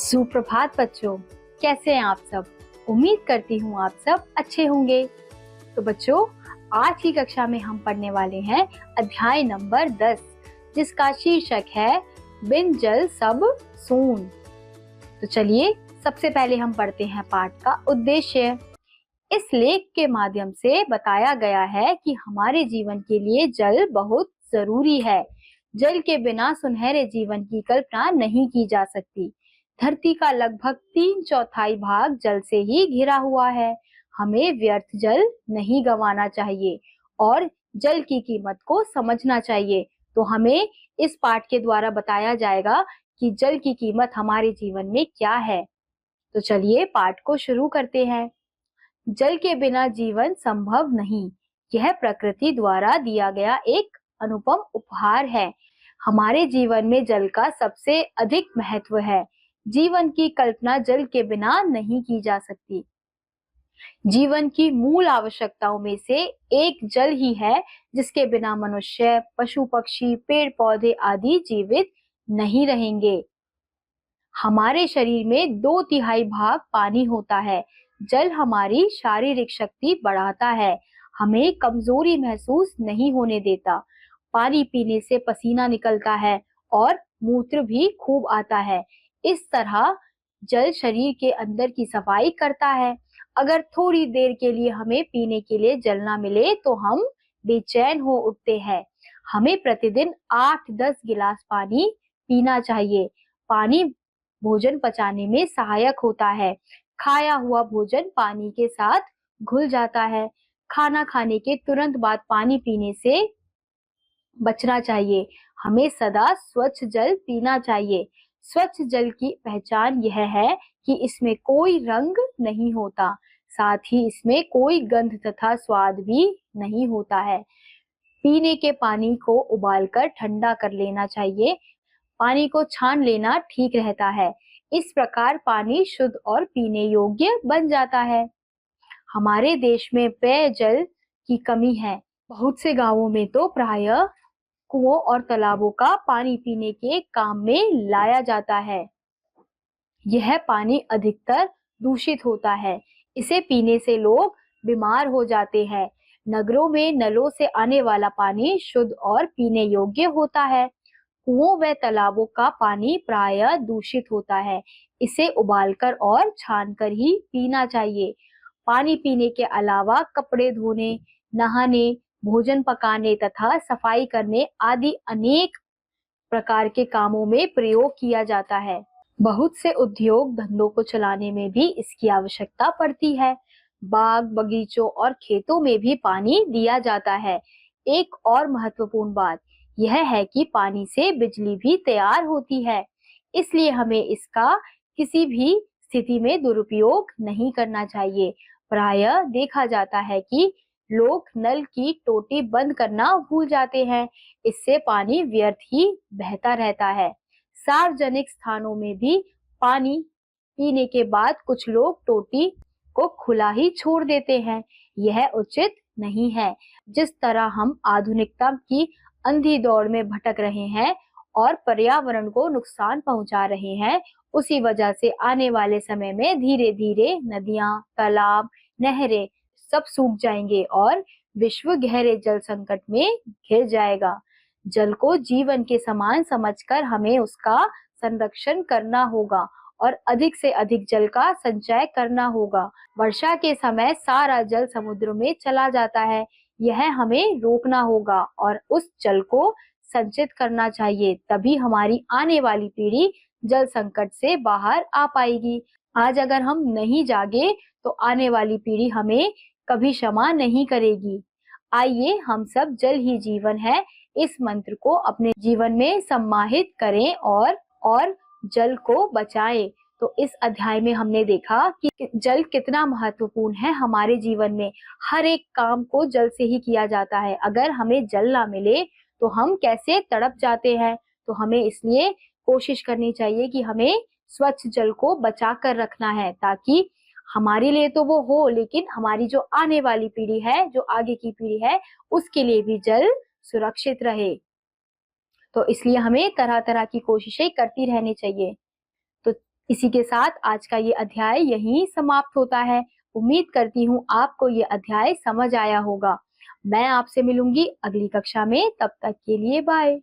सुप्रभात बच्चों, कैसे हैं आप सब। उम्मीद करती हूँ आप सब अच्छे होंगे। तो बच्चों, आज की कक्षा में हम पढ़ने वाले हैं अध्याय नंबर 10, जिसका शीर्षक है बिन जल सब सून। तो चलिए सबसे पहले हम पढ़ते हैं पाठ का उद्देश्य। इस लेख के माध्यम से बताया गया है कि हमारे जीवन के लिए जल बहुत जरूरी है। जल के बिना सुनहरे जीवन की कल्पना नहीं की जा सकती। धरती का लगभग 3/4 भाग जल से ही घिरा हुआ है। हमें व्यर्थ जल नहीं गंवाना चाहिए और जल की कीमत को समझना चाहिए। तो हमें इस पाठ के द्वारा बताया जाएगा कि जल की कीमत हमारे जीवन में क्या है। तो चलिए पाठ को शुरू करते हैं। जल के बिना जीवन संभव नहीं। यह प्रकृति द्वारा दिया गया एक अनुपम उपहार है। हमारे जीवन में जल का सबसे अधिक महत्व है। जीवन की कल्पना जल के बिना नहीं की जा सकती। जीवन की मूल आवश्यकताओं में से एक जल ही है, जिसके बिना मनुष्य, पशु पक्षी, पेड़ पौधे आदि जीवित नहीं रहेंगे। हमारे शरीर में 2/3 भाग पानी होता है। जल हमारी शारीरिक शक्ति बढ़ाता है, हमें कमजोरी महसूस नहीं होने देता। पानी पीने से पसीना निकलता है और मूत्र भी खूब आता है। इस तरह जल शरीर के अंदर की सफाई करता है। अगर थोड़ी देर के लिए हमें पीने के लिए जल ना मिले तो हम बेचैन हो उठते हैं। हमें प्रतिदिन 8-10 गिलास पानी पीना चाहिए। पानी भोजन पचाने में सहायक होता है। खाया हुआ भोजन पानी के साथ घुल जाता है। खाना खाने के तुरंत बाद पानी पीने से बचना चाहिए। हमें सदा स्वच्छ जल पीना चाहिए। स्वच्छ जल की पहचान यह है कि इसमें कोई रंग नहीं होता, साथ ही इसमें कोई गंध तथा स्वाद भी नहीं होता है। पीने के पानी को उबालकर ठंडा कर लेना चाहिए। पानी को छान लेना ठीक रहता है। इस प्रकार पानी शुद्ध और पीने योग्य बन जाता है। हमारे देश में पेयजल की कमी है। बहुत से गांवों में तो प्रायः कुओं और तालाबों का पानी पीने के काम में लाया जाता है। यह पानी अधिकतर दूषित होता है। इसे पीने से लोग बीमार हो जाते हैं। नगरों में नलों से आने वाला पानी शुद्ध और पीने योग्य होता है। कुओं व तालाबों का पानी प्रायः दूषित होता है। इसे उबालकर और छानकर ही पीना चाहिए। पानी पीने के अलावा कपड़े धोने, नहाने, भोजन पकाने तथा सफाई करने आदि अनेक प्रकार के कामों में प्रयोग किया जाता है। बहुत से उद्योग धंधों को चलाने में भी इसकी आवश्यकता पड़ती है। बाग, बगीचों और खेतों में भी पानी दिया जाता है। एक और महत्वपूर्ण बात यह है कि पानी से बिजली भी तैयार होती है, इसलिए हमें इसका किसी भी स्थिति में दुरुपयोग नहीं करना चाहिए। प्रायः देखा जाता है कि लोग नल की टोटी बंद करना भूल जाते हैं। इससे पानी व्यर्थ ही बहता रहता है। सार्वजनिक स्थानों में भी पानी पीने के बाद कुछ लोग टोटी को खुला ही छोड़ देते हैं। यह उचित नहीं है। जिस तरह हम आधुनिकता की अंधी दौड़ में भटक रहे हैं और पर्यावरण को नुकसान पहुंचा रहे हैं, उसी वजह से आने वाले समय में धीरे धीरे नदियां, तालाब, नहरें सब सूख जाएंगे और विश्व गहरे जल संकट में घिर जाएगा। जल को जीवन के समान समझकर हमें उसका संरक्षण करना होगा और अधिक से अधिक जल का संचय करना होगा। वर्षा के समय सारा जल समुद्र में चला जाता है। यह हमें रोकना होगा और उस जल को संचित करना चाहिए, तभी हमारी आने वाली पीढ़ी जल संकट से बाहर आ पाएगी। आज अगर हम नहीं जागे तो आने वाली पीढ़ी हमें कभी क्षमा नहीं करेगी। आइए हम सब जल ही जीवन है इस मंत्र को अपने जीवन में सम्माहित करें और जल को बचाएं। तो इस अध्याय में हमने देखा कि जल कितना महत्वपूर्ण है हमारे जीवन में। हर एक काम को जल से ही किया जाता है। अगर हमें जल ना मिले तो हम कैसे तड़प जाते हैं। तो हमें इसलिए कोशिश करनी चाहिए कि हमें स्वच्छ जल को बचा कर रखना है, ताकि हमारे लिए तो वो हो, लेकिन हमारी जो आने वाली पीढ़ी है, जो आगे की पीढ़ी है, उसके लिए भी जल सुरक्षित रहे। तो इसलिए हमें तरह तरह की कोशिशें करती रहनी चाहिए। तो इसी के साथ आज का ये अध्याय यहीं समाप्त होता है। उम्मीद करती हूँ आपको ये अध्याय समझ आया होगा। मैं आपसे मिलूंगी अगली कक्षा में, तब तक के लिए बाय।